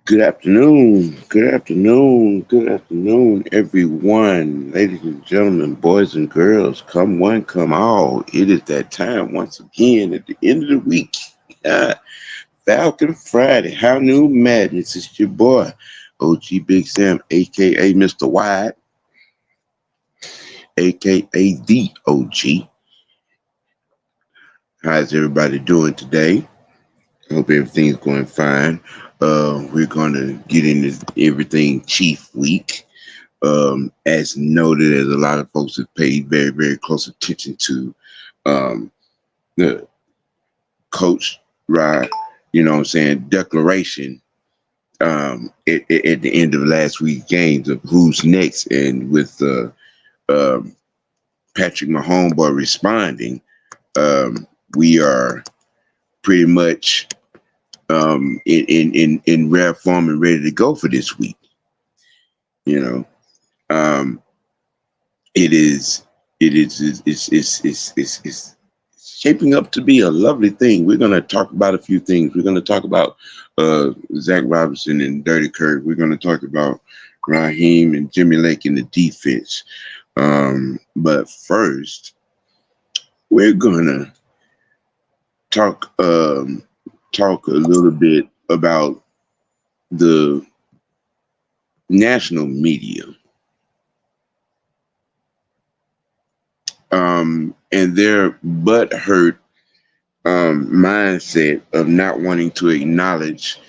Good afternoon, everyone. Ladies and gentlemen, boys and girls, come one, come all. It is that time once again at the end of the week. Uh, Falcon Friday. How new madness? It's your boy, OGBigSam, aka Mr. Wide, aka the OG. How's everybody doing today? Hope everything's going fine. We're gonna get into everything Chief Week. As noted, as a lot of folks have paid very, very close attention to um, the coach Rod, declaration at the end of last week's games of who's next, and with um, Patrick Mahomes responding, we are pretty much in rare form and ready to go for this week. You know, um, it is it's shaping up to be a lovely thing. We're going to talk about a few things. We're going to talk about Zach Robinson and Dirty Kirk. We're going to talk about Raheem and Jimmy Lake in the defense. But first, we're going to talk talk a little bit about the national media and their butthurt mindset of not wanting to acknowledge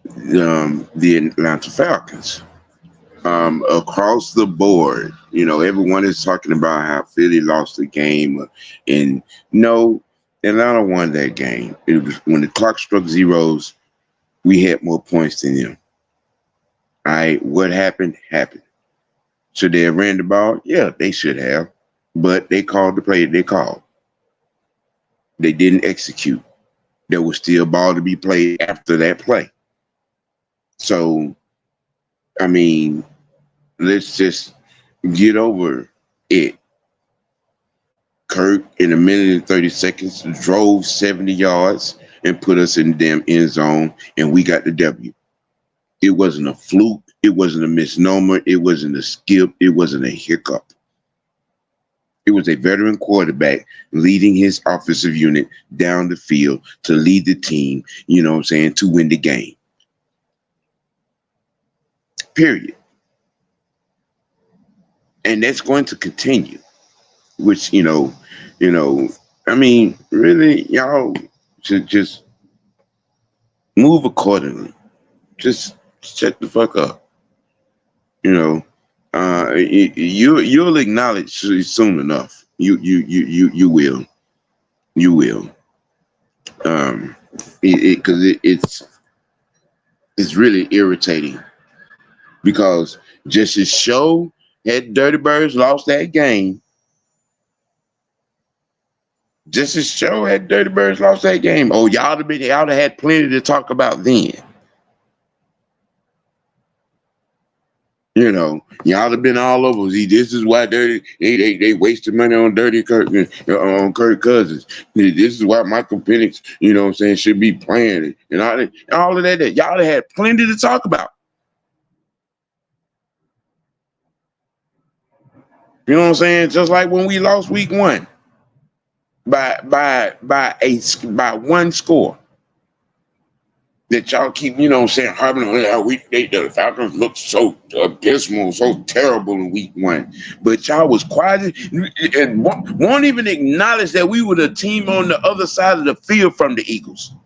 the Atlanta Falcons. Across the board, everyone is talking about how Philly lost the game, and no, Atlanta won that game. It was when the clock struck zeros, we had more points than them. All right, what happened? Happened. Should they have ran the ball? Yeah, they should have, but they called the play they called. They didn't execute. There was still ball to be played after that play. So, I mean, let's just get over it. Kirk, in a minute and 30 seconds, drove 70 yards and put us in the damn end zone, and we got the W. It wasn't a fluke. It wasn't a misnomer. It wasn't a skip. It wasn't a hiccup. It was a veteran quarterback leading his offensive unit down the field to lead the team, to win the game. Period. And that's going to continue, which, I mean, really, y'all should just move accordingly. Just shut the fuck up. You'll acknowledge soon enough. You will. You will. It's really irritating because just as show had Dirty Birds lost that game, just as show had Dirty Birds lost that game. Oh, y'all have had plenty to talk about then. Y'all have been all over. See, this is why they wasted money on Dirty Kirk on Kirk Cousins. This is why Michael Penix, should be playing and all of that. Y'all have had plenty to talk about. You know what I'm saying? Just like when we lost week one by one score. That y'all keep, harping on how the Falcons looked so abysmal, so terrible in week one. But y'all was quiet and won't even acknowledge that we were the team on the other side of the field from the Eagles.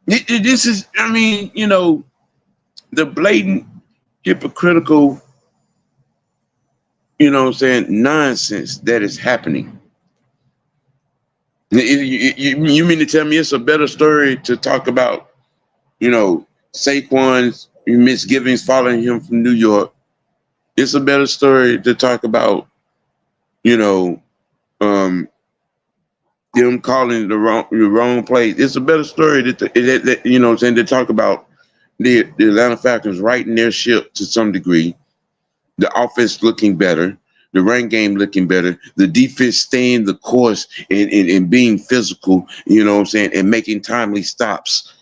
This is, the blatant, hypocritical, nonsense that is happening. You mean to tell me it's a better story to talk about, Saquon's misgivings following him from New York? It's a better story to talk about, them calling the wrong play. It's a better story to talk about the Atlanta Falcons righting their ship to some degree, the offense looking better, The run game looking better. The defense staying the course and being physical, you know what I'm saying, and making timely stops.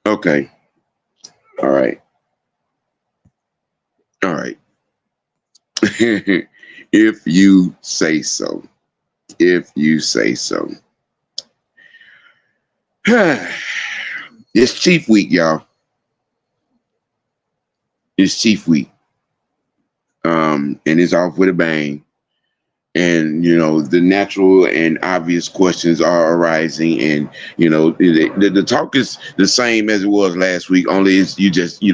Okay. All right. All right. If you say so. If you say so. It's Chief Week, y'all. It's Chief Week. And it's off with a bang. And, you know, the natural and obvious questions are arising. And, you know, the talk is the same as it was last week, only it's you just,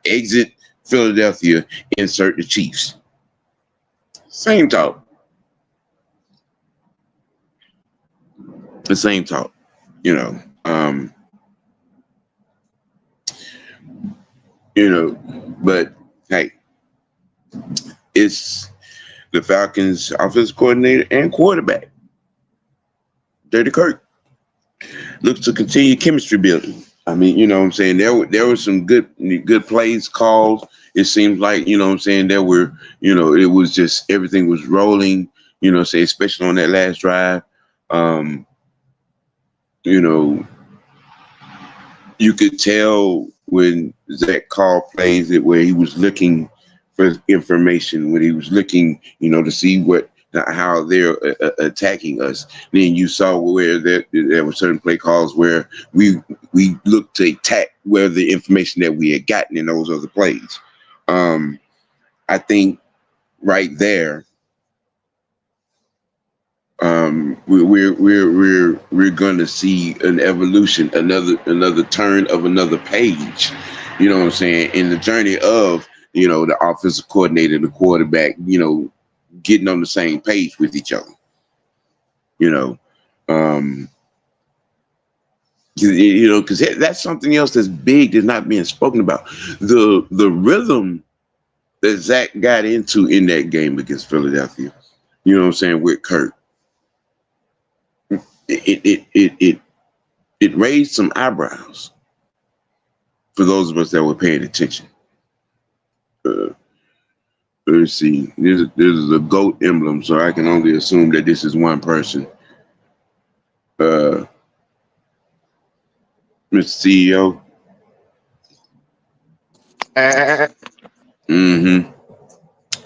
exit Philadelphia, insert the Chiefs. Same talk. The same talk, you know. But hey, it's the Falcons offensive coordinator and quarterback, Dirty Kirk, looks to continue chemistry building. I mean, you know what I'm saying? There were some good plays called. It seems like, you know what I'm saying, there were, it was just everything was rolling, say, especially on that last drive. You could tell when Zach called plays it where he was looking for information, when he was looking, to see how they're attacking us. Then you saw where there were certain play calls where we looked to attack where the information that we had gotten in those other plays. I think right there, we're going to see an evolution, another turn of another page. You know what I'm saying? In the journey of the offensive coordinator and the quarterback, getting on the same page with each other. Because that's something else that's big that's not being spoken about. The rhythm that Zach got into in that game against Philadelphia. You know what I'm saying, with Kirk. It raised some eyebrows for those of us that were paying attention. Let's see. This is a goat emblem, so I can only assume that this is one person. Mr. CEO.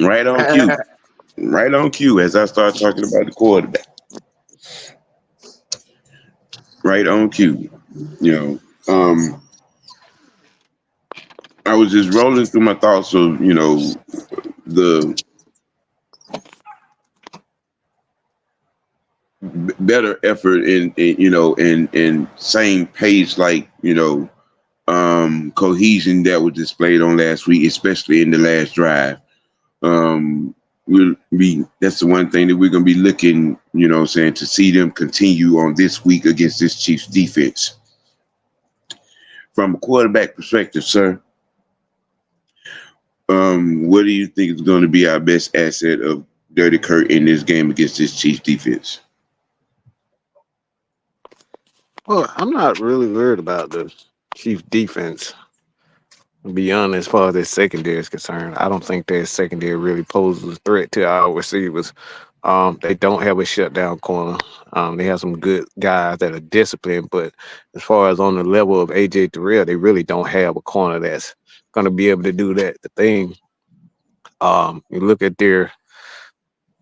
Right on cue. Right on cue as I start talking about the quarterback. Right on cue. I was just rolling through my thoughts of, the better effort in same pace, like, cohesion that was displayed on last week, especially in the last drive. That's the one thing that we're going to be looking, saying, to see them continue on this week against this Chiefs defense. From a quarterback perspective, sir, what do you think is going to be our best asset of Dirty Kirk in this game against this Chiefs defense? Well, I'm not really worried about the Chiefs defense. Beyond as far as their secondary is concerned, I don't think their secondary really poses a threat to our receivers. They don't have a shutdown corner. They have some good guys that are disciplined, but as far as on the level of AJ Terrell, they really don't have a corner that's going to be able to do that. The thing, you look at their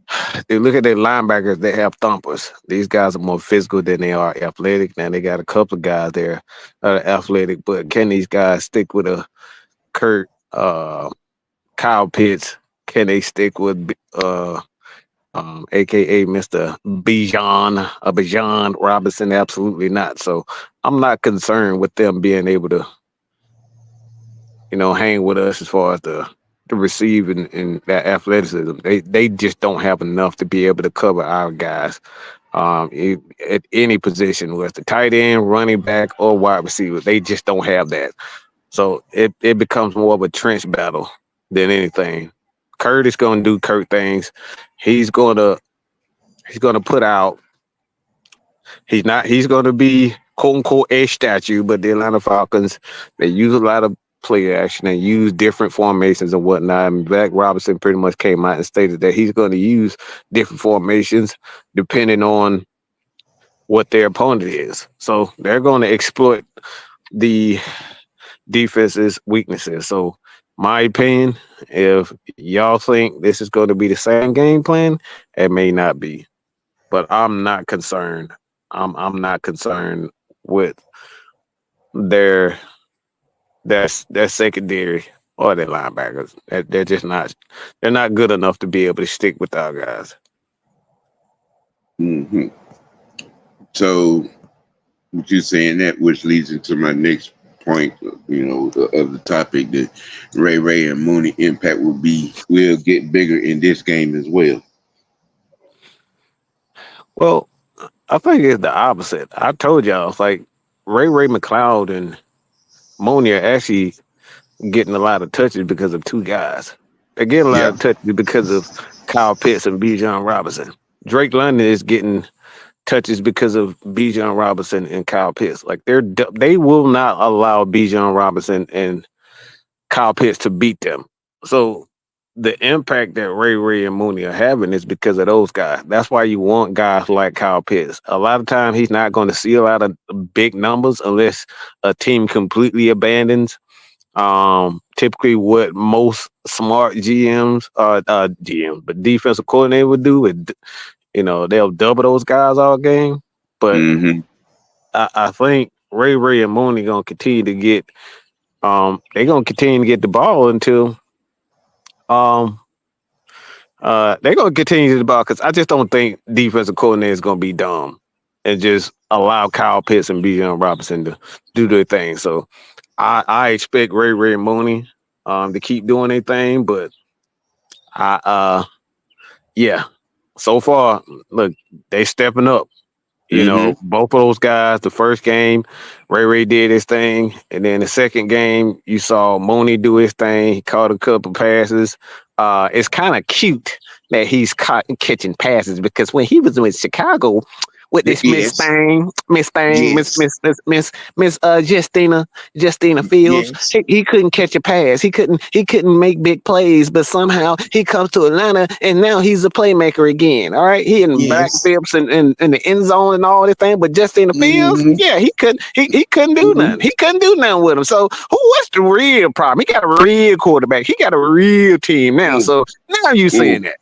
linebackers. They have thumpers. These guys are more physical than they are athletic. Now they got a couple of guys there that are athletic, but can these guys stick with a Kurt, Kyle Pitts? Can they stick with aka Mr. Bijan Robinson? Absolutely not. So I'm not concerned with them being able to, hang with us as far as the receive and that athleticism. They just don't have enough to be able to cover our guys. At any position, whether it's the tight end, running back, or wide receiver, they just don't have that. So it becomes more of a trench battle than anything. Kurt is going to do Kurt things. He's going to put out. He's going to be quote unquote a statue, but the Atlanta Falcons, they use a lot of play action and use different formations and whatnot. And Zach Robinson pretty much came out and stated that he's going to use different formations depending on what their opponent is. So they're going to exploit the defense's weaknesses. So my opinion, if y'all think this is going to be the same game plan, it may not be. But I'm not concerned. I'm not concerned with their their secondary or their linebackers. They're just not. They're not good enough to be able to stick with our guys. Hmm. So, what you're saying that, which leads into my next point, of the topic, that Ray and Mooney impact will get bigger in this game as well. Well, I think it's the opposite. I told y'all, it's like Ray McLeod and Mooney are actually getting a lot of touches because of two guys. They're getting a lot Yeah. of touches because of Kyle Pitts and Bijan Robinson. Drake London is getting touches because of Bijan Robinson and Kyle Pitts. Like they will not allow Bijan Robinson and Kyle Pitts to beat them. So the impact that Ray and Mooney are having is because of those guys. That's why you want guys like Kyle Pitts. A lot of times he's not going to see a lot of big numbers unless a team completely abandons. Typically what most smart GMs, but defensive coordinator would do is, they'll double those guys all game. But Hmm. I think Ray and Mooney gonna continue to get they're gonna continue to get the ball until um they're gonna continue to get the ball because I just don't think defensive coordinator is gonna be dumb and just allow Kyle Pitts and Bijan Robinson to do their thing. So I expect Ray and Mooney to keep doing their thing, but yeah. So far, look, they stepping up. Hmm. Both of those guys, the first game, Ray did his thing. And then the second game, you saw Mooney do his thing. He caught a couple passes. It's kind of cute that he's catching passes because when he was in Chicago with this Miss Yes. Thing, Yes. Miss Justina Fields, Yes. he couldn't catch a pass. He couldn't make big plays, but somehow he comes to Atlanta and now he's a playmaker again. All right. He in Yes. backflips and in the end zone and all this thing, but Justina Fields, Hmm. yeah, he couldn't do nothing. Hmm. He couldn't do nothing with him. So what's the real problem? He got a real quarterback. He got a real team now. Mm. So now you saying Mm. that.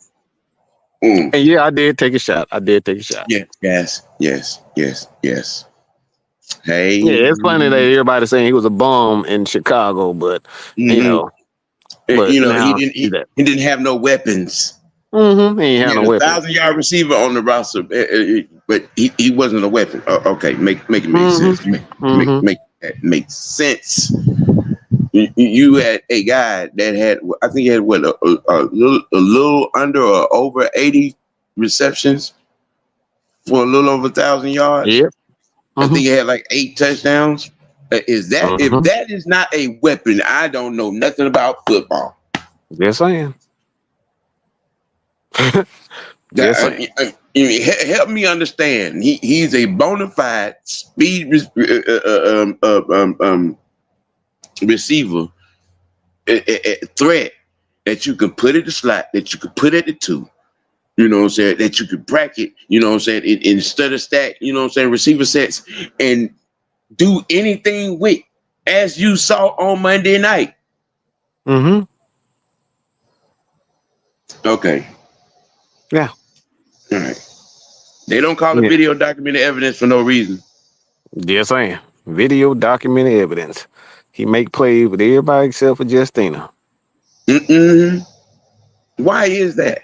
Mm. And yeah, I did take a shot. I did take a shot. Yes. Yes. Yes. Yes. Yes. Hey. Yeah, it's funny that everybody's saying he was a bum in Chicago, but you Hmm. know, but He now didn't. see He, that. he didn't have no weapons. He ain't He had had no a weapons. 1,000-yard receiver on the roster, but he wasn't a weapon. Okay, make it make Mm-hmm. sense. Mm-hmm. Make that make sense. You had a guy that had, I think he had what, a little under or over 80 receptions for a little over 1,000 yards. Yep. I Mm-hmm. think he had like 8 touchdowns. Is that, if Mm-hmm. that is not a weapon? I don't know nothing about football. Just saying. Just saying. Help me understand. He's a bona fide speed receiver, a threat that you can put at the slot, that you could put at the two. You know what I'm saying? That you could bracket. You know what I'm saying? Instead of stack. You know what I'm saying? Receiver sets and do anything with, as you saw on Monday night. Mm-hmm. Okay, Yeah. all right. They don't call it Yeah. video documented evidence for no reason. Just saying. Video documented evidence. He make plays with everybody except for Justina. Mm-mm. Why is that?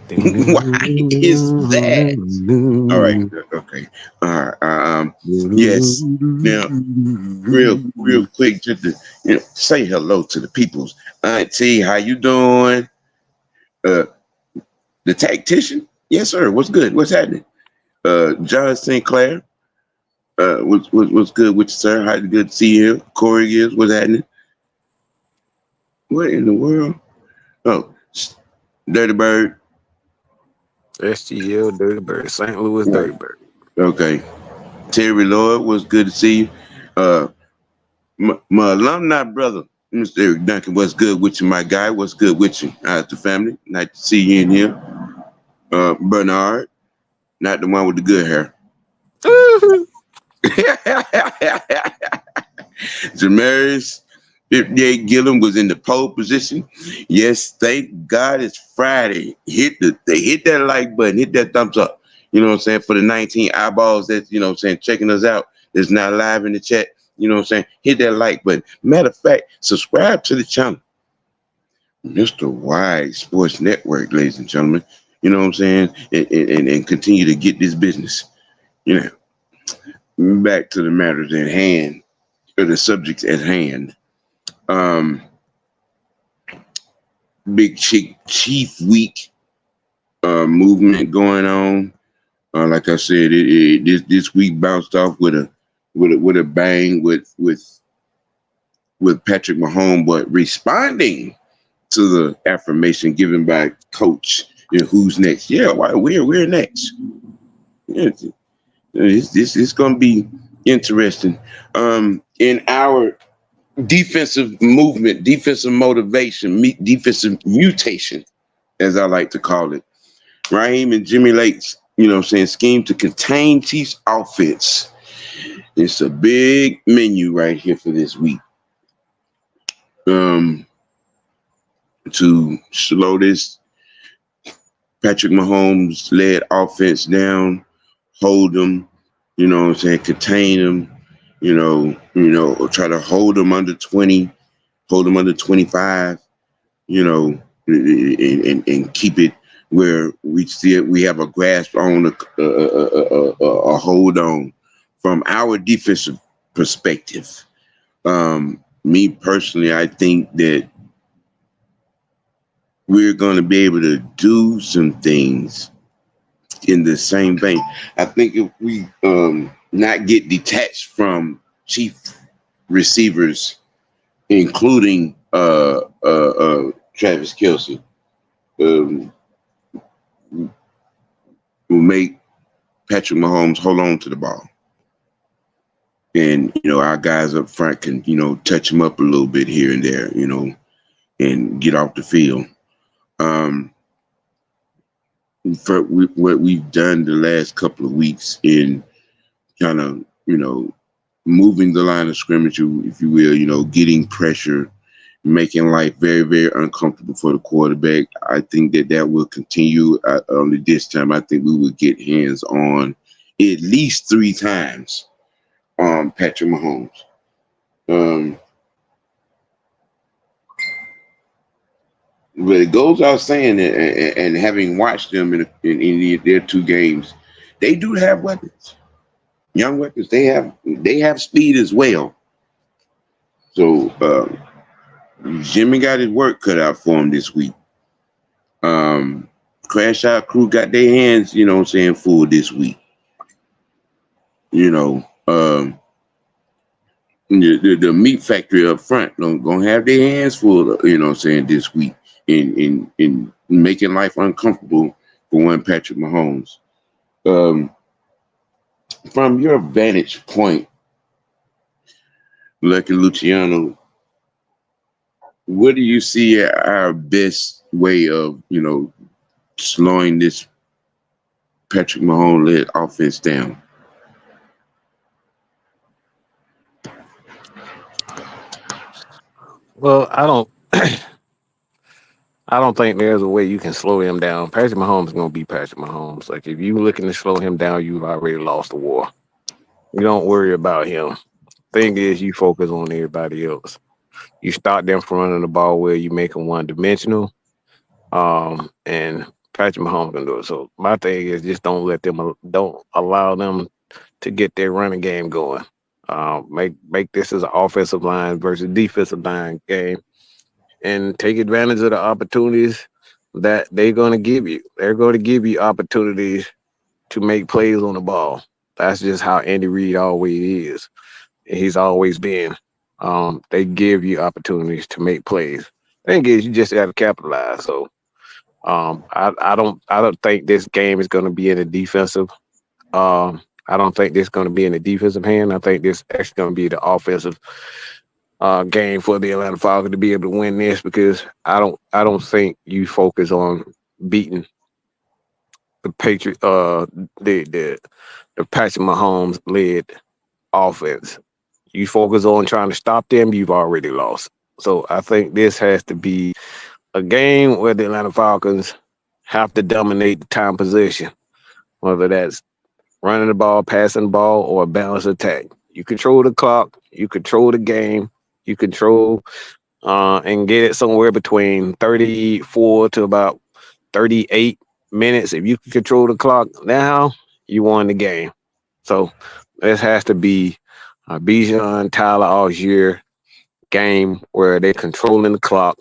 Why is that? All right. Okay. All right. Yes. Now, real quick, just to say hello to the peoples. Auntie, how you doing? Uh, the tactician. Yes, sir. What's good? What's happening? John St. Clair. What's good with you, sir? How good to see you? Corey is. What's happening? What in the world? Oh, Dirty Bird. STL Dirty Bird. St. Louis Dirty Bird. Okay. Terry Lloyd, was good to see you. my alumni brother, Mr. Eric Duncan, what's good with you, my guy? What's good with you? The family. Nice to see you in here. Bernard, not the one with the good hair. Jamaris, 58 Gillum was in the pole position. Yes, thank God it's Friday. Hit that like button, hit that thumbs up. You know what I'm saying? For the 19 eyeballs that, you know what I'm saying, checking us out, that's not live in the chat. You know what I'm saying? Hit that like button. Matter of fact, subscribe to the channel. Mr. Wide Sports Network, ladies and gentlemen. You know what I'm saying? And continue to get this business. You know, back to the matters at hand, or the subjects at hand. Um, Big Chief Week movement going on. Like I said, this week bounced off with a bang with Patrick Mahomes, but responding to the affirmation given by Coach. You know, who's next? Yeah, why we're next. Yeah, this is going to be interesting. In our defensive movement, defensive motivation, defensive mutation, as I like to call it. Raheem and Jimmy Lake's, you know what I'm saying, scheme to contain Chiefs offense. It's a big menu right here for this week. To slow this Patrick Mahomes led offense down, hold them, you know what I'm saying, contain them, try to hold them under 20, hold them under 25, you know, and keep it where we have a grasp on a hold on from our defensive perspective. Me personally, I think that we're going to be able to do some things in the same vein. I think if we not get detached from chief receivers, including Travis Kelce, will make Patrick Mahomes hold on to the ball. And, you know, our guys up front can, you know, touch him up a little bit here and there, you know, and get off the field. For what we've done the last couple of weeks in kind of, you know, moving the line of scrimmage, if you will, you know, getting pressure, making life very, very uncomfortable for the quarterback. I think that will continue. Only this time, I think we will get hands on at least 3 times on Patrick Mahomes. But it goes out saying that, and having watched them in their 2 games, they do have weapons, young weapons. They have speed as well. So Jimmy got his work cut out for him this week. Crash Out crew got their hands, you know what I'm saying, full this week. You know, the meat factory up front gonna have their hands full, you know what I'm saying, this week in making life uncomfortable for one Patrick Mahomes. From your vantage point, Lucky Luciano, what do you see our best way of, you know, slowing this Patrick Mahomes led offense down? Well, I don't think there's a way you can slow him down. Patrick Mahomes is gonna be Patrick Mahomes. Like if you looking to slow him down, you've already lost the war. You don't worry about him. Thing is, you focus on everybody else. You stop them from running the ball where you make them one dimensional. And Patrick Mahomes can do it. So my thing is just don't allow them to get their running game going. Make this as an offensive line versus defensive line game, and take advantage of the opportunities that they're going to give you. They're going to give you opportunities to make plays on the ball. That's just how Andy Reid always is. He's always been. They give you opportunities to make plays. Thing is, you just got to capitalize. So I don't think this game is going to be in a defensive. I don't think this is going to be in the defensive hand. I think this actually going to be the offensive game for the Atlanta Falcons to be able to win this, because I don't think you focus on beating the Patriot the Patrick Mahomes led offense. You focus on trying to stop them, you've already lost. So I think this has to be a game where the Atlanta Falcons have to dominate the time possession, whether that's running the ball, passing the ball, or a balanced attack. You control the clock, you control the game, you control and get it somewhere between 34 to about 38 minutes. If you can control the clock, now you won the game. So this has to be a Bijan, Tyler Algier game where they're controlling the clock,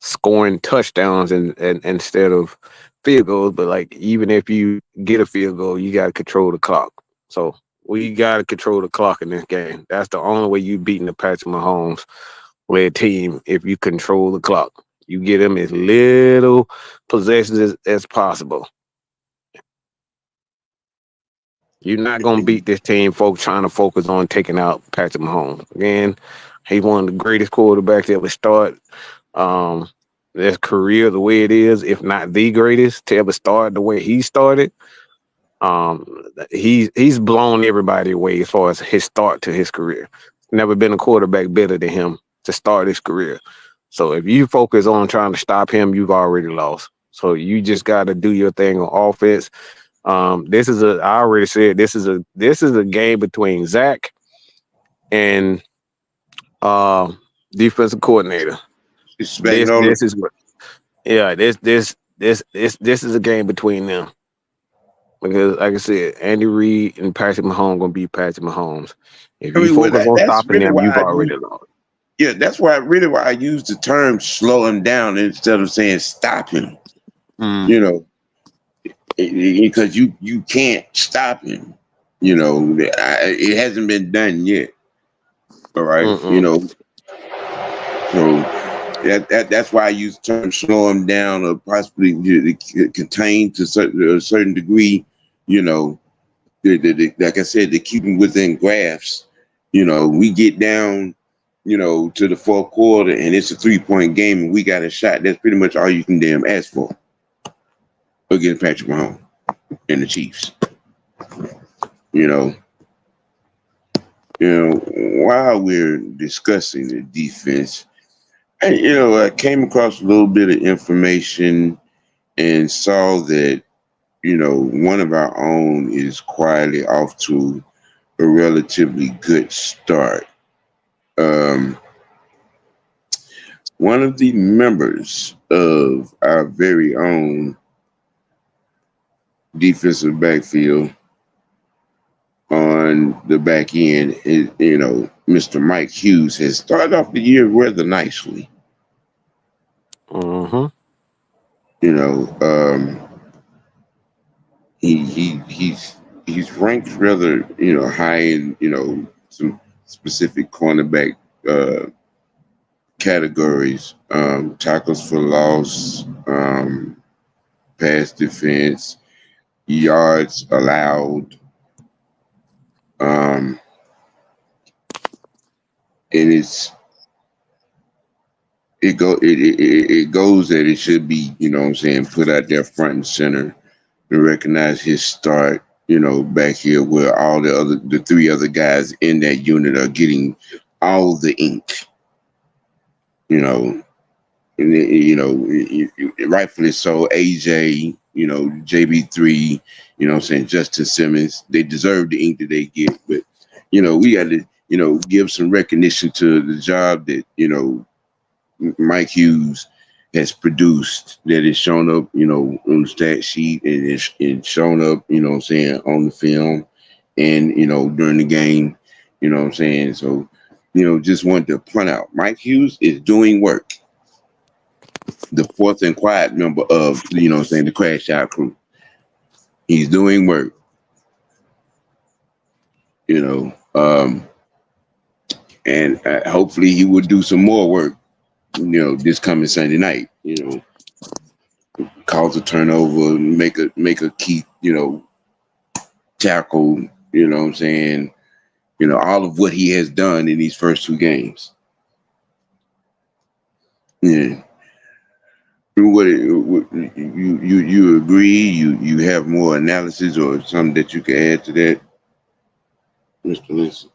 scoring touchdowns and instead of field goals. But like, even if you get a field goal, you got to control the clock. So we got to control the clock in this game. That's the only way you beating the Patrick Mahomes led team, if you control the clock. You get them as little possessions as possible. You're not gonna beat this team, folks, trying to focus on taking out Patrick Mahomes. Again, he's one of the greatest quarterbacks to ever start his career the way it is, if not the greatest to ever start the way he started. Um, he's blown everybody away as far as his start to his career. Never been a quarterback better than him to start his career. So if you focus on trying to stop him, you've already lost. So you just got to do your thing on offense. I already said this is a game between Zach and defensive coordinator. This is what, yeah, this is a game between them, because like I said, Andy Reid and Patrick Mahomes gonna beat Patrick Mahomes. If you focus on that's stopping really them, why you've already lost. yeah, that's why I use the term slow him down instead of saying stop him. Mm. You know, because you can't stop him. You know, it hasn't been done yet. All right, Mm-mm. so that's why I use the term slow him down, or possibly contain to a certain degree. You know, like I said, to keep him within grasp. You know, we get down, to the fourth quarter, and it's a 3-point game, and we got a shot. That's pretty much all you can damn ask for against Patrick Mahomes and the Chiefs. You know, while we're discussing the defense, I came across a little bit of information and saw that, one of our own is quietly off to a relatively good start. Um, One of the members of our very own defensive backfield on the back end is, Mr. Mike Hughes has started off the year rather nicely. Mm-hmm. You know, he's ranked rather, high in, some specific cornerback categories, tackles for loss, pass defense, yards allowed, and it goes that it should be, put out there front and center and recognize his start, back here where the three other guys in that unit are getting all the ink, you know, and rightfully so. AJ, JB3, Justin Simmons, they deserve the ink that they get, but we got to give some recognition to the job that Mike Hughes has produced, that is shown up, on the stat sheet, and it's shown up, on the film, and during the game, So, just wanted to point out, Mike Hughes is doing work. The fourth and quiet member of, the Crash Out crew. He's doing work. And hopefully he will do some more work, this coming Sunday night. Cause a turnover, make a key, tackle. All of what he has done in these first two games. Yeah. You agree? You have more analysis or something that you can add to that, Mr. Listen?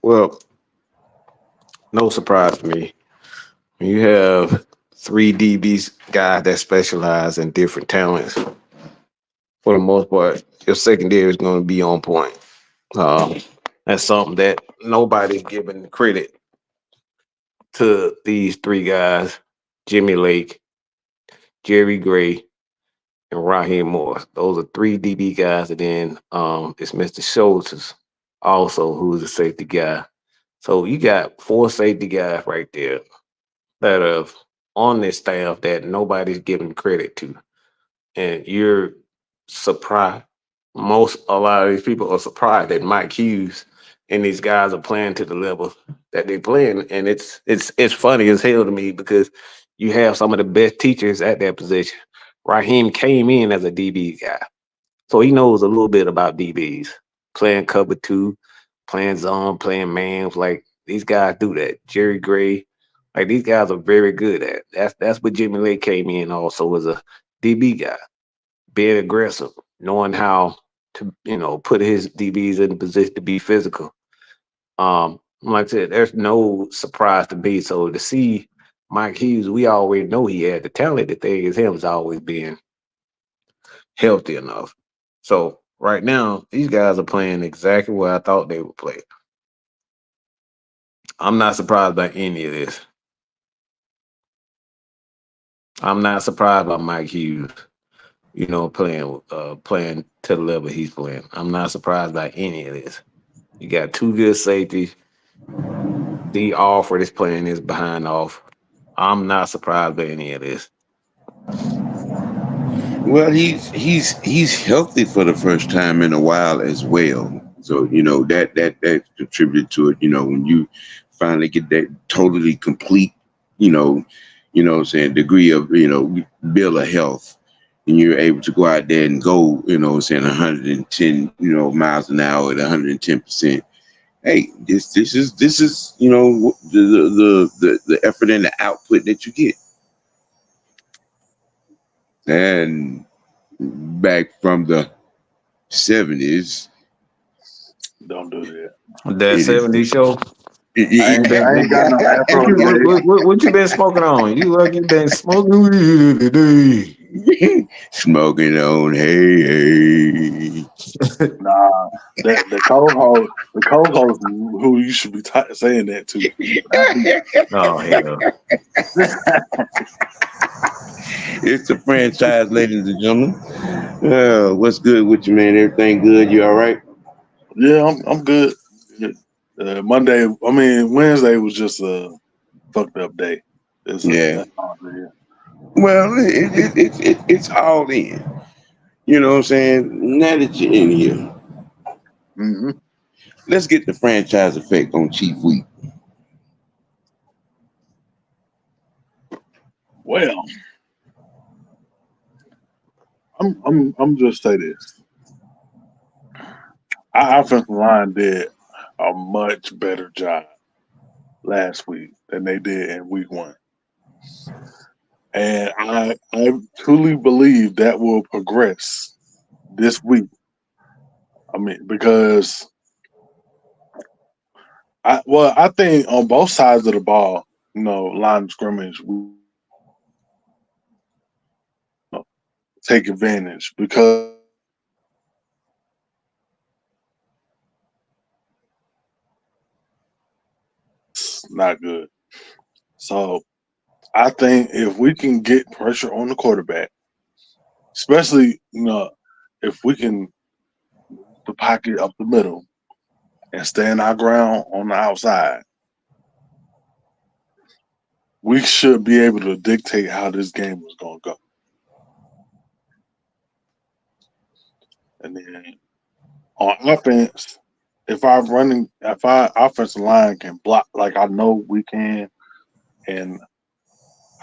Well, no surprise to me. When you have three DBs guys that specialize in different talents, for the most part, your secondary is going to be on point. Uh, that's something that nobody's giving credit to these three guys: Jimmy Lake, Jerry Gray, and Raheem Morris. Those are three DB guys, and then it's Mr. Schultz also, who's a safety guy. So you got four safety guys right there that are on this staff that nobody's giving credit to, and you're surprised. A lot of these people are surprised that Mike Hughes and these guys are playing to the level that they're playing, and it's funny as hell to me because you have some of the best teachers at that position. Raheem came in as a DB guy, so he knows a little bit about DBs, playing cover two, playing zone, playing man. Like these guys do that. Jerry Gray, like these guys are very good at. That's what Jimmy Lake came in also as a DB guy, being aggressive, knowing how to put his DBs in position to be physical. Like I said, there's no surprise to me. So to see Mike Hughes, we already know he had the talent. The thing is, him has always been healthy enough. So right now, these guys are playing exactly what I thought they would play. I'm not surprised by any of this. I'm not surprised by Mike Hughes, playing to the level he's playing. I'm not surprised by any of this. You got two good safeties. D Alford is playing his behind off. I'm not surprised by any of this. Well, he's healthy for the first time in a while as well. So that contributed to it. When you finally get that totally complete, you know, what I'm saying, degree of bill of health, and you're able to go out there and go, what I'm saying, 110 miles an hour at 110%. Hey, this is the effort and the output that you get. And back from the 70s, Don't do that. That it is. 70 show. I You ain't, been I ain't got no what Afro you yet. what you been smoking on? You like you been smoking weed today? Smoking on hey. Nah, the co-host who you should be saying that to. Not me. Oh hell. It's the franchise, ladies and gentlemen. What's good with you, man? Everything good? You all right? Yeah, I'm good. Wednesday was just a fucked up day. Yeah. That's all it is. Well, it's all in. You know what I'm saying? Now that you're in here, Mm-hmm. let's get the franchise effect on Chief Week. Well, I'm just say this. Our offensive line did a much better job last week than they did in week one. And I truly believe that will progress this week. Because I think on both sides of the ball, line of scrimmage, we take advantage because it's not good. So I think if we can get pressure on the quarterback, especially if we can the pocket up the middle and stand our ground on the outside, we should be able to dictate how this game is going to go. And then on offense, if our offensive line can block like I know we can, and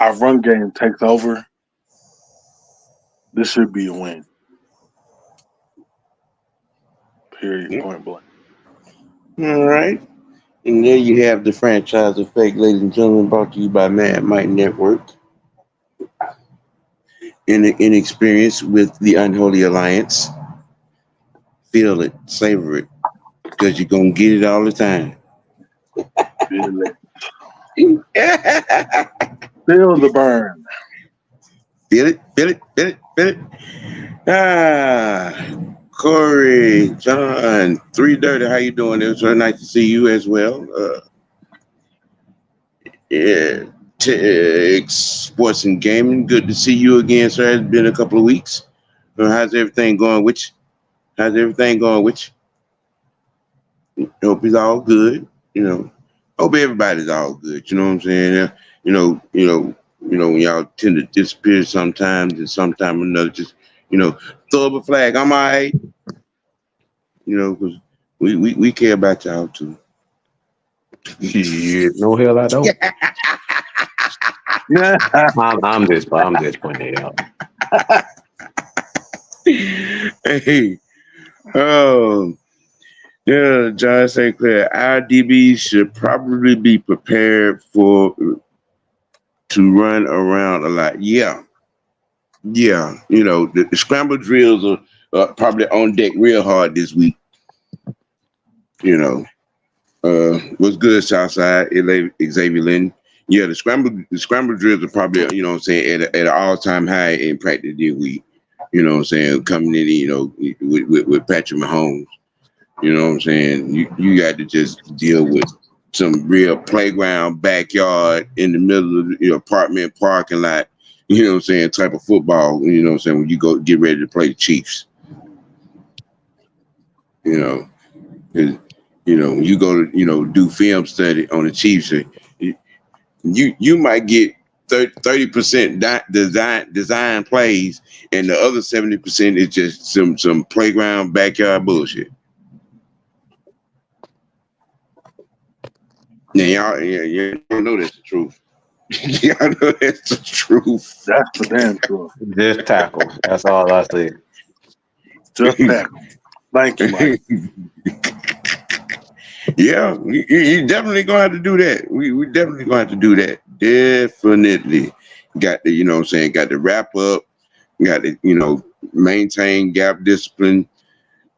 our run game takes over, this should be a win. Period. Yeah. Point blank. All right. And there you have the franchise effect, ladies and gentlemen, brought to you by Mad Mike Network. In experience with the Unholy Alliance. Feel it, savor it, because you're gonna get it all the time. Feel the burn. Feel it, feel it, feel it, feel it. Ah, Corey, John, Three Dirty, how you doing? It was so nice to see you as well. Yeah, Tech Sports and Gaming, good to see you again, sir. It's been a couple of weeks. How's everything going with you? How's everything going with you? Hope it's all good. You know, hope everybody's all good. You know what I'm saying? When y'all tend to disappear sometimes, and sometime or another, just throw up a flag. I'm all right. Because we care about y'all too. Shit, no hell I don't. Yeah. I'm just pointing it out. Hey, oh, yeah, John St. Clair, our DBs should probably be prepared to run around a lot. Yeah, the scramble drills are probably on deck real hard this week. What's good, Southside, Xavier Lynn? Yeah, the scramble drills are probably, at an all-time high in practice this week. Coming in, with Patrick Mahomes. You know what I'm saying? You got to just deal with some real playground, backyard, in the middle of your apartment parking lot, type of football, when you go get ready to play the Chiefs. You know, 'cause, when you go to, do film study on the Chiefs, you might get 30% design plays, and the other 70% is just some playground, backyard bullshit. Now y'all know that's the truth. Y'all know that's the truth. That's the damn truth. Just tackle. That's all I say. Just tackle. Thank you, Mike. Yeah, you definitely gonna have to do that. We definitely gonna have to do that. Definitely got to, got to wrap up, got to, maintain gap discipline,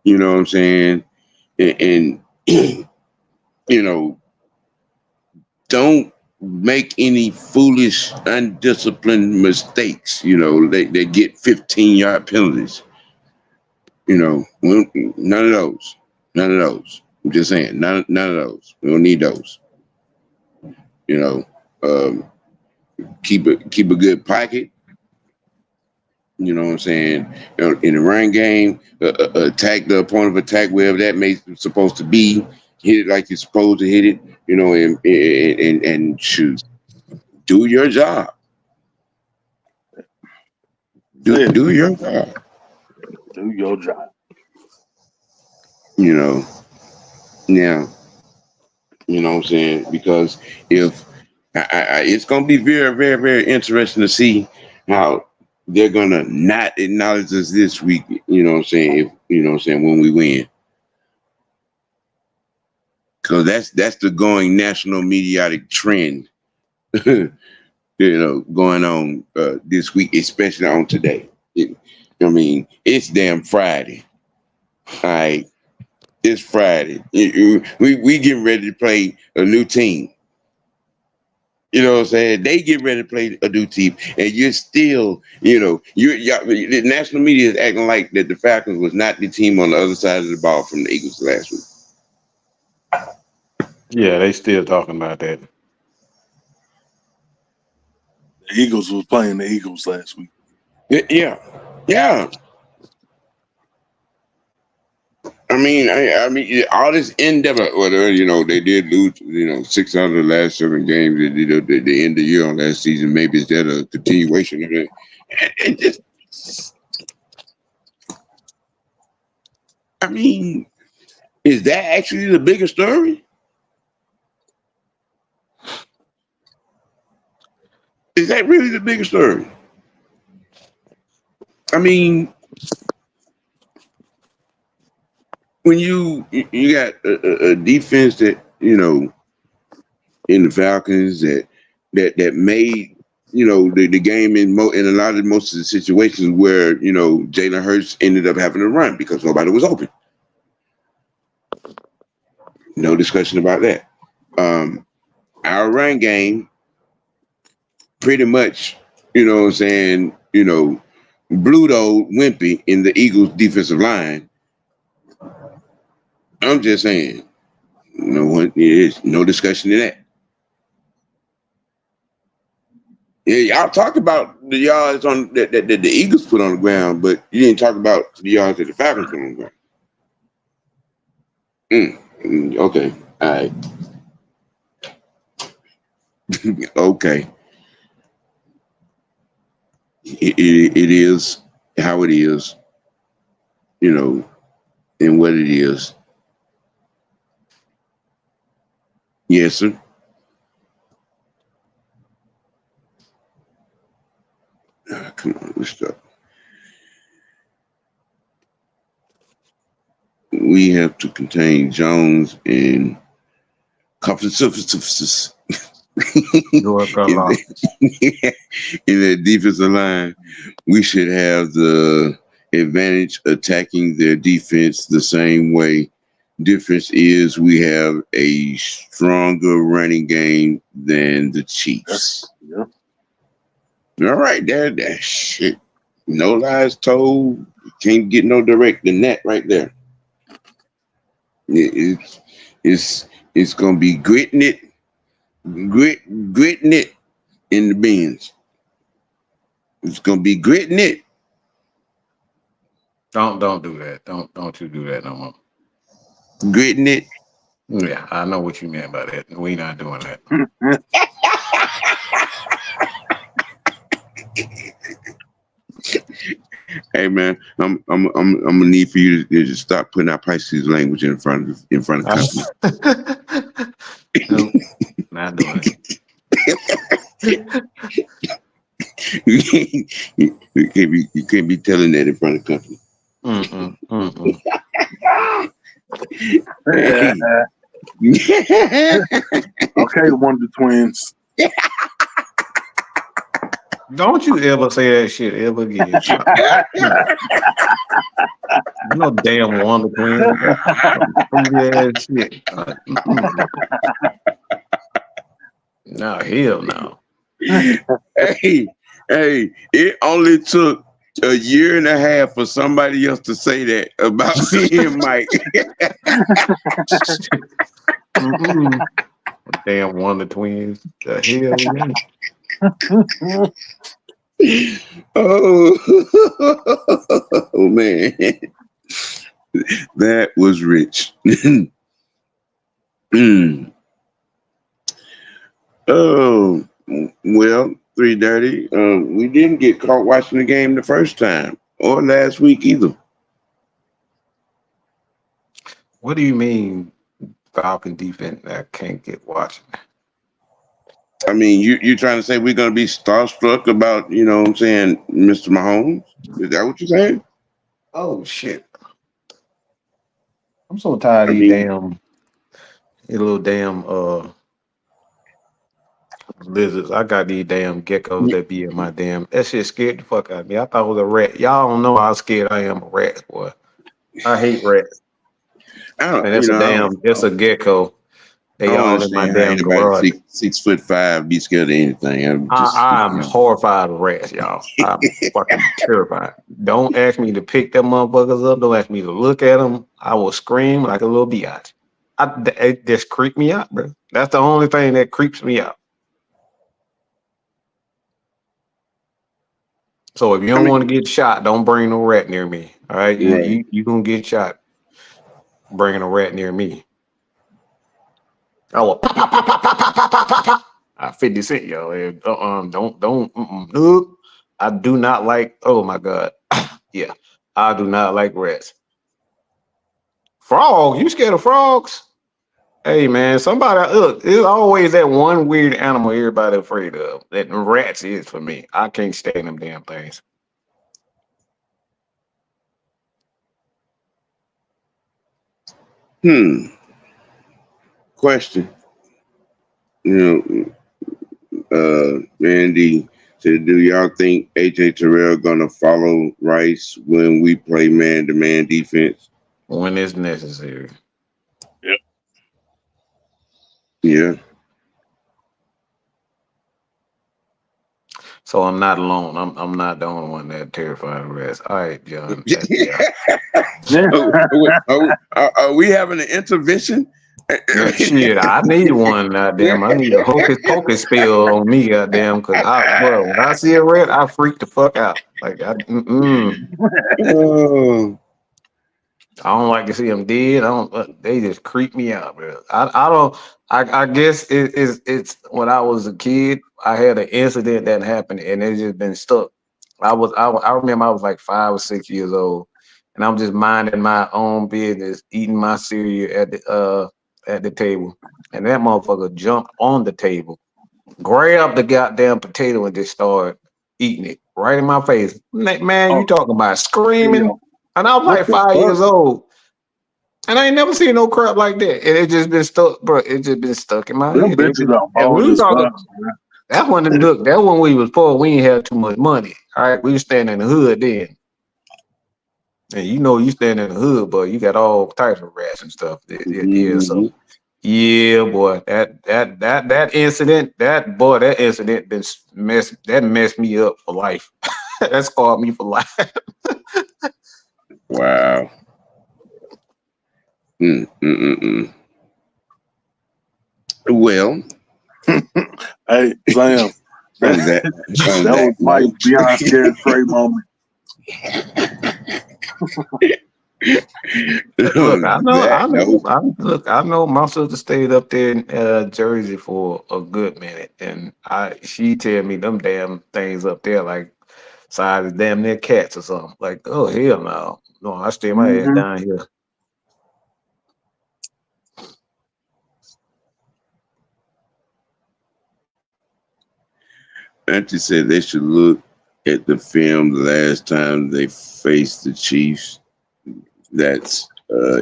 you know what I'm saying? And don't make any foolish, undisciplined mistakes. They get 15-yard penalties. None of those. None of those. I'm just saying, none of those. We don't need those. Um, keep a good pocket. You know what I'm saying? In the run game, attack the point of attack wherever that may supposed to be. Hit it like you're supposed to hit it. And shoot, do your job. Do your job. Do your job. Now, you know what I'm saying? Because if it's going to be very, very, very interesting to see how they're going to not acknowledge us this week. You know what I'm saying? If, when we win. Because that's the going national mediatic trend, going on this week, especially on today. It's damn Friday. All right. It's Friday. We getting ready to play a new team. You know what I'm saying? They get ready to play a new team, and you're still, the national media is acting like that the Falcons was not the team on the other side of the ball from the Eagles last week. Yeah, they still talking about that. The Eagles was playing the Eagles last week. Yeah. I mean, all this endeavor, whatever, they did lose, 6 out of the last 7 games. They did the end of the year on last season. Maybe is that a continuation of it? And just, is that actually the bigger story? Is that really the bigger story? When you got a defense that in the Falcons that made the game in a lot of most of the situations where Jalen Hurts ended up having to run because nobody was open. No discussion about that. Our run game pretty much, what I'm saying, Bluto Wimpy in the Eagles defensive line. I'm just saying, there's no discussion in that. Yeah, y'all talk about the yards on that the Eagles put on the ground, but you didn't talk about the yards that the Falcons put on the ground. Okay, all right. Okay. It is how it is, and what it is. Yes, sir. Come on, let's stop. We have to contain Jones and competencies in the defensive line. We should have the advantage attacking their defense the same way. Difference is we have a stronger running game than the Chiefs. Yeah. All right, that shit. No lies told. Can't get no direct than that right there. It's gonna be gritting it in the bins. It's gonna be gritting it. Don't do that. Don't you do that no more. Gritting it. Yeah, I know what you meant by that. We not doing that. Hey man, I'm gonna need for you to just stop putting out Pisces language in front of company. No, not doing it. You can't be telling that in front of company. Hey. Okay, one of the twins. Don't you ever say that shit ever again. No damn Wonder Twin. Yeah, shit. No, hell no. Hey, it only took a year and a half for somebody else to say that about me and Mike. Damn Wonder Twins. The hell, man. Oh man, that was rich. Oh well, 3:30. We didn't get caught watching the game the first time or last week either. What do you mean Falcon defense that can't get watching? I mean, you're trying to say we're gonna be starstruck about, what I'm saying, Mr. Mahomes? Is that what you're saying? Oh shit. I'm so tired I of these mean, little damn lizards. I got these damn geckos that be in my damn. That shit scared the fuck out of me. I thought it was a rat. Y'all don't know how scared I am of rats, boy. I hate rats. I And don't, it's a gecko. I They don't all in my understand how damn anybody garage. 6'5" be scared of anything. I'm just, I'm horrified of rats, y'all. I'm fucking terrified. Don't ask me to pick them motherfuckers up. Don't ask me to look at them. I will scream like a little biatch. It just creep me out, bro. That's the only thing that creeps me out. So if you don't want to get shot, don't bring no rat near me. All right, right. you gonna get shot bringing a rat near me. I will pop, pop, pop, pop, pop, pop, pop, pop, pop. 50 Cent, yo. Don't. Nope. I do not like. Oh my god. Yeah, I do not like rats. Frog? You scared of frogs? Hey man, somebody look. There's always that one weird animal everybody afraid of. That rats is for me. I can't stand them damn things. Question. You Randy said, "Do y'all think AJ Terrell gonna follow Rice when we play man-to-man defense?" when it's necessary. Yep. Yeah. So I'm not alone. I'm not the only one that terrified of rest. All right, John. Are we having an intervention? Yeah, shit, I need one, goddamn. I need a hocus pocus spell on me, goddamn, because when I see a red, I freak the fuck out. Like, Oh, I don't like to see them dead. I don't. They just creep me out, bro. I don't. I guess it's when I was a kid, I had an incident that happened, and it's just been stuck. I remember I was like 5 or 6 years old, and I'm just minding my own business, eating my cereal at the table, and that motherfucker jumped on the table, grabbed the goddamn potato, and just started eating it right in my face. Man, you Oh, talking about yeah. screaming? And I was What like the 5 years fuck? old. And I ain't never seen no crap like that. And it just been stuck, bro. It just been stuck in my Them head. bitches are And we bold was as talking, fuck, man. that when we was poor, we ain't had too much money. All right. We was standing in the hood then. And you stand in the hood, but you got all types of rats and stuff. Yeah, so mhm. yeah, boy. That incident, that incident messed me up for life. That scarred me for life. Wow. Mm, mm, mm, mm. Well, Hey, Sam, on that on that was that Mike's note, beyond scared straight moment. Look, on that note, I know my sister stayed up there in Jersey for a good minute, and she tell me them damn things up there like size of damn near cats or something. Like, oh hell no, no, I stay my ass Mm-hmm. down here. Auntie said they should look at the film the last time they faced the Chiefs. That's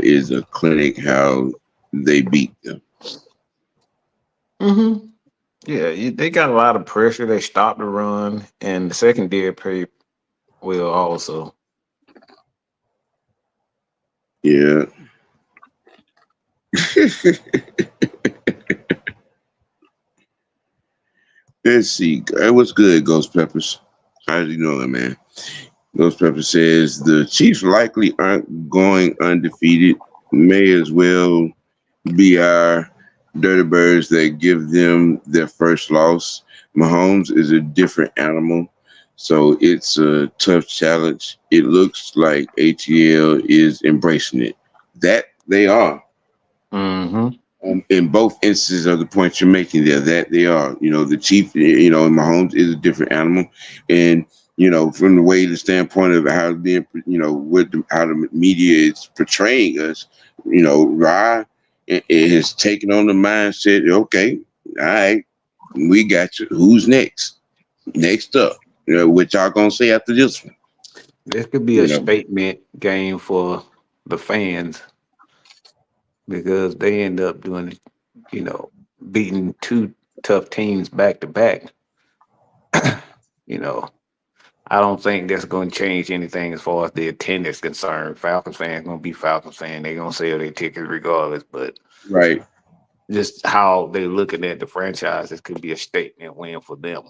is a clinic how they beat them. Mm-hmm. Yeah, they got a lot of pressure. They stopped the run, and the secondary play will also. Yeah. Let's see. What's good, Ghost Peppers? How do you know that, man? Ghost Pepper says the Chiefs likely aren't going undefeated. May as well be our Dirty Birds that give them their first loss. Mahomes is a different animal, so it's a tough challenge. It looks like ATL is embracing it. That they are. Mm-hmm. In both instances of the points you're making there, that they are. The Chief, Mahomes is a different animal, and from the way the standpoint of how it's being, how the media is portraying us, Ra it has taken on the mindset. Okay, all right, we got you. Who's next? Next up, what y'all gonna say after this one? This could be a You know, statement game for the fans because they end up doing it, beating two tough teams back to back. You know, I don't think that's going to change anything as far as the attendance concerned. Falcons fans going to be Falcons fan. They're going to sell their tickets regardless. But right? just how they looking at the franchise, this could be a statement win for them.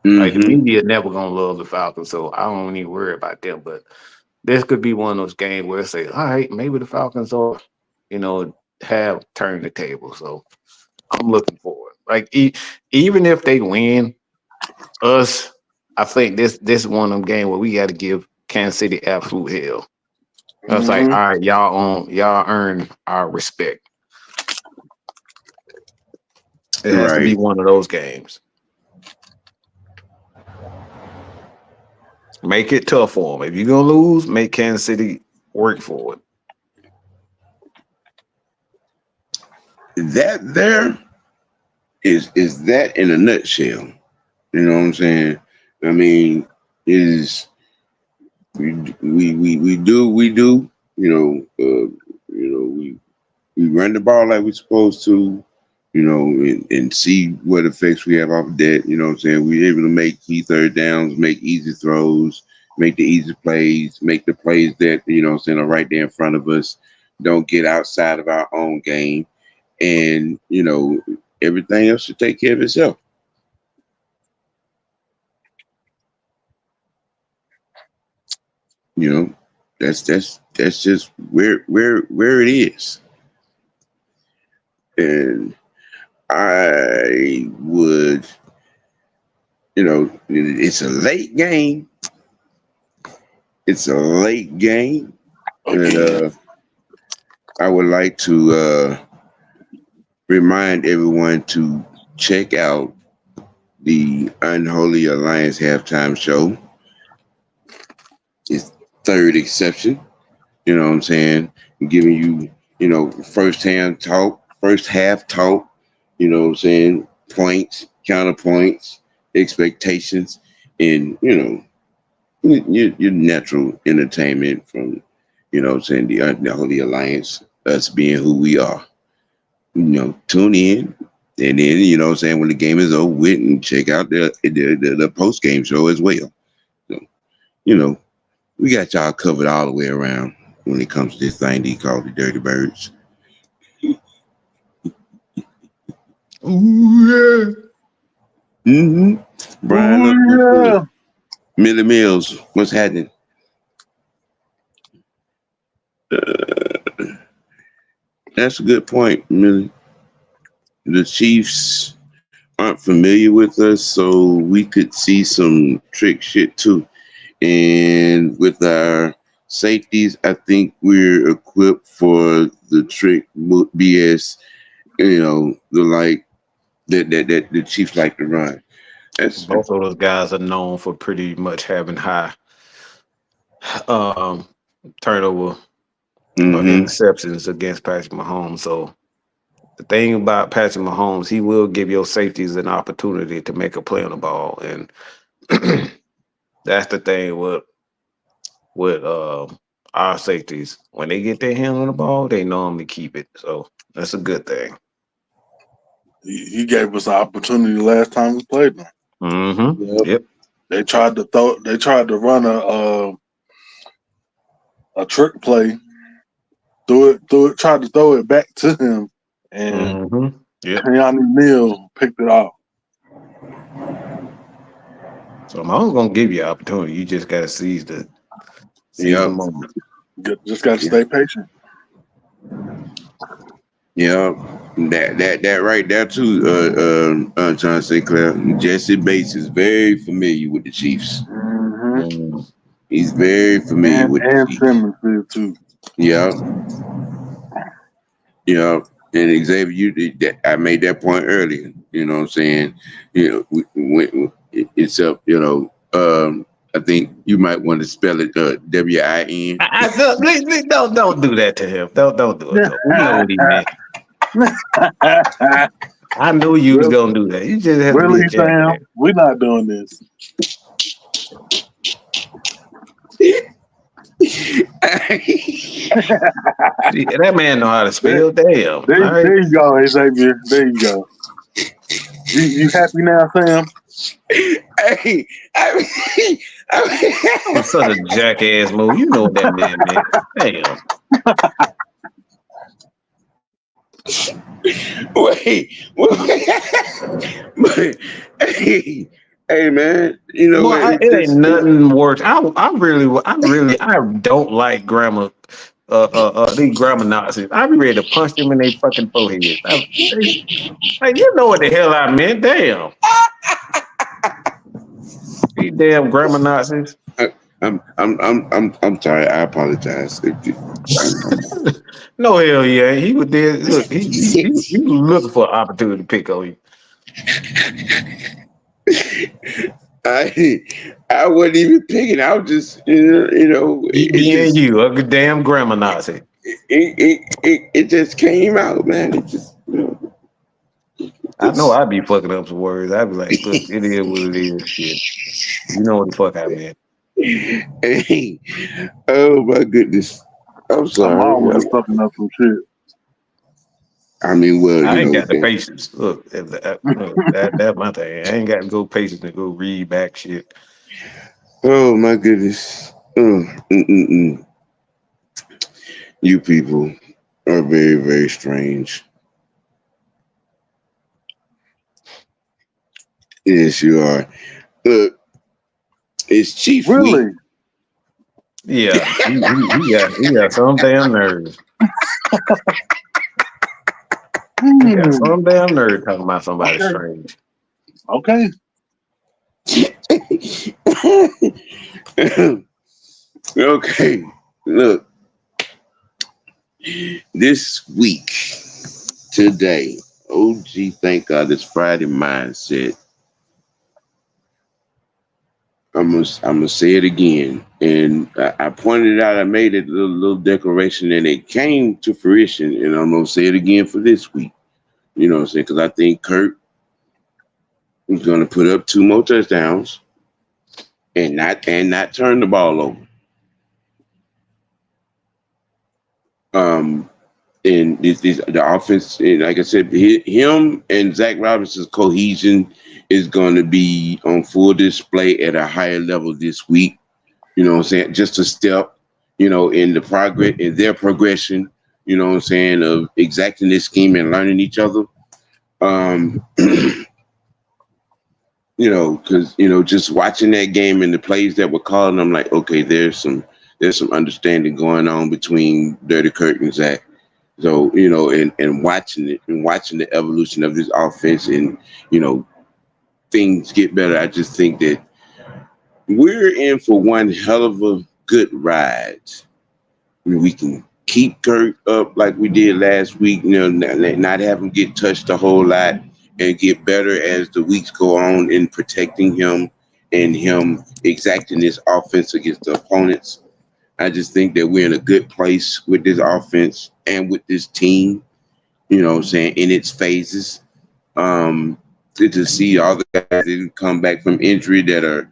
Like the Mm-hmm. media never going to love the Falcons, so I don't even worry about them. But this could be one of those games where they say, all right, maybe the Falcons are, have turned the table. So I'm looking forward. Like even if they win, us, I think this is one of them games where we got to give Kansas City absolute hell. I was like, Mm-hmm. all right, y'all earn our respect. It has to be Right. one of those games. Make it tough for them. If you're gonna lose, make Kansas City work for it. That there is that in a nutshell. You know what I'm saying? I mean, is we do. You know, we run the ball like we're supposed to. and see what effects we have off of that. You know what I'm saying? We're able to make key third downs, make easy throws, make the easy plays, make the plays that, what I'm saying, are right there in front of us. Don't get outside of our own game. And, everything else should take care of itself. That's just where it is. And I would, it's a late game. It's a late game. And I would like to remind everyone to check out the Unholy Alliance halftime show. It's third exception. You know what I'm saying? Giving you, first half talk, you know what I'm saying? Points, counterpoints, expectations, and, your natural entertainment from, what I'm saying, the Unholy Alliance, us being who we are. Tune in. And then, what I'm saying, when the game is over with, and check out the post-game show as well. So, we got y'all covered all the way around when it comes to this thing they call the Dirty Birds. Ooh, yeah. Mm-hmm. Brian, Millie Mills, what's happening? That's a good point, Millie. The Chiefs aren't familiar with us, so we could see some trick shit too. And with our safeties, I think we're equipped for the trick BS, the like that the Chiefs like to run. Both of those guys are known for pretty much having high turnover interceptions against Patrick Mahomes. So the thing about Patrick Mahomes, he will give your safeties an opportunity to make a play on the ball, and that's the thing with our safeties. When they get their hand on the ball, they normally keep it. So that's a good thing. He gave us an opportunity last time we played them. Mm-hmm. Yep. They tried to run a trick play. Tried to throw it back to him, and Keanu Neal picked it off. So I'm gonna give you an opportunity. You just gotta seize the moment. Just gotta stay patient. Yeah, that right there too. John Sinclair, Jesse Bates is very familiar with the Chiefs. Mm-hmm. He's very familiar with the Chiefs. And Simmons too. Yeah. And Xavier, I made that point earlier. You know what I'm saying? It's up. I think you might want to spell it WIN. Don't do that to him. Don't do it. We know what he meant. I knew you was gonna do that. You just have to be Sam, we're not doing this. That man know how to spell. Damn. There you go, Xavier. There you go. You happy now, Sam? Hey, I'm such a jackass move. You know what that man meant. Damn. Wait. Hey, man. You know what? It ain't nothing worse. I don't like grammar. These grammar Nazis. I be ready to punch them in their fucking forehead. Like, you know what the hell I meant? Damn. These damn grammar Nazis. I'm sorry. I apologize. No, hell yeah. He was there. Look, he was looking for an opportunity to pick on you. I wasn't even picking. I was just, you a damn grammar Nazi. It just came out, man. It just, I know I'd be fucking up some words. I'd be like, look, it is what it is. Shit. You know what the fuck I meant. Hey, oh my goodness. I'm sorry. I'm always fucking up some shit. I mean, well, I ain't got the patience. Look, that's my thing. I ain't got to go patience to go read back shit. oh my goodness. You people are very, very strange. Yes, you are. Look, it's Chief Week. Really? Yeah, he got some damn nerves. He got Hmm. some damn nerve talking about somebody Okay. strange. Okay. Okay, look, this week, today, OG, thank God, it's Friday mindset. I'm gonna say it again, and I pointed it out. I made a little declaration, and it came to fruition. And I'm gonna say it again for this week. You know what I'm saying? Because I think Kurt is gonna put up 2 more touchdowns and not turn the ball over. Um, and this the offense, and like I said, him and Zach Robinson's cohesion is going to be on full display at a higher level this week. You know what I'm saying? Just a step, in the progress in their progression. You know what I'm saying, of exacting this scheme and learning each other. Um, because just watching that game and the plays that were called, I'm like, okay, there's some understanding going on between Dirty Kurt and Zach. So, and watching it and watching the evolution of this offense and, you know, things get better. I just think that we're in for one hell of a good ride. I mean, we can keep Kurt up like we did last week, not have him get touched a whole lot and get better as the weeks go on in protecting him and him exacting his offense against the opponents. I just think that we're in a good place with this offense and with this team, what I'm saying, in its phases. Good to see all the guys that come back from injury that are,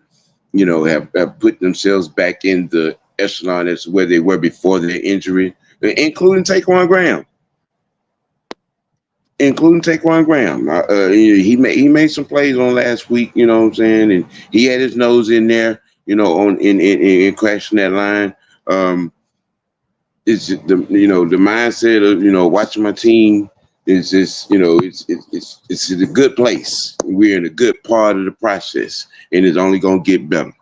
have put themselves back in the echelon as where they were before their injury, including Taquan Graham. He made some plays on last week, you know what I'm saying, and he had his nose in there, on in crashing that line. It's the mindset of watching my team is just it's in a good place. We're in a good part of the process, and it's only gonna get better.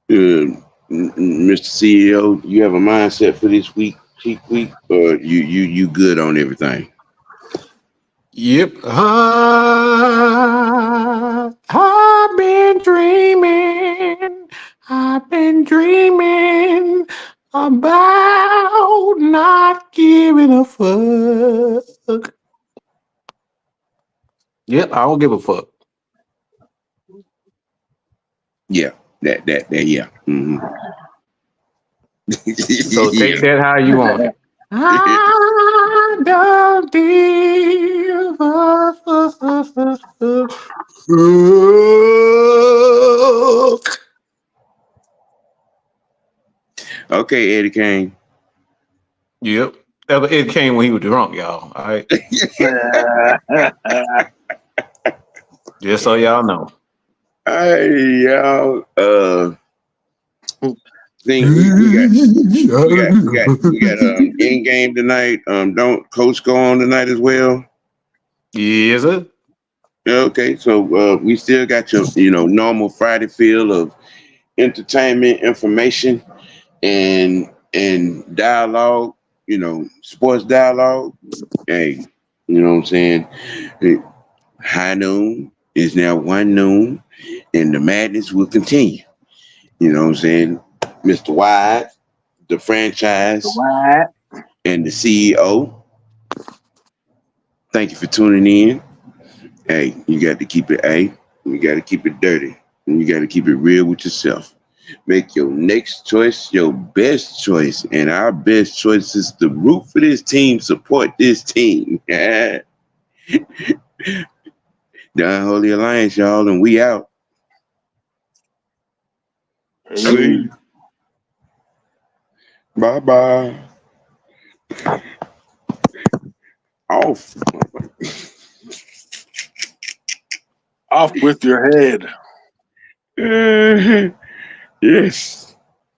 Mr. CEO, you have a mindset for this week, peak week, or you good on everything? Yep. I've been dreaming. I've been dreaming about not giving a fuck. Yep, I don't give a fuck. Yeah, that yeah. So take that how you want it. I don't give a fuck. Okay, Eddie Kane. Yep. It came when he was drunk, y'all. All right. Just so y'all know. Hey, y'all. Think we got in game tonight. Don't Coach go on tonight as well? Yes, sir. Okay, so we still got your normal Friday feel of entertainment, information, and dialogue. Sports dialogue. Hey, you know what I'm saying? High noon is now 1 noon, and the madness will continue. You know what I'm saying? Mr. Wide, the franchise, What? and the CEO. Thank you for tuning in. Hey, you got to keep it you got to keep it dirty, and you got to keep it real with yourself. Make your next choice your best choice, and our best choice is to root for this team, support this team. The Unholy Alliance, y'all, and we out. Hey. Bye bye. Off. Off with your head. Yes.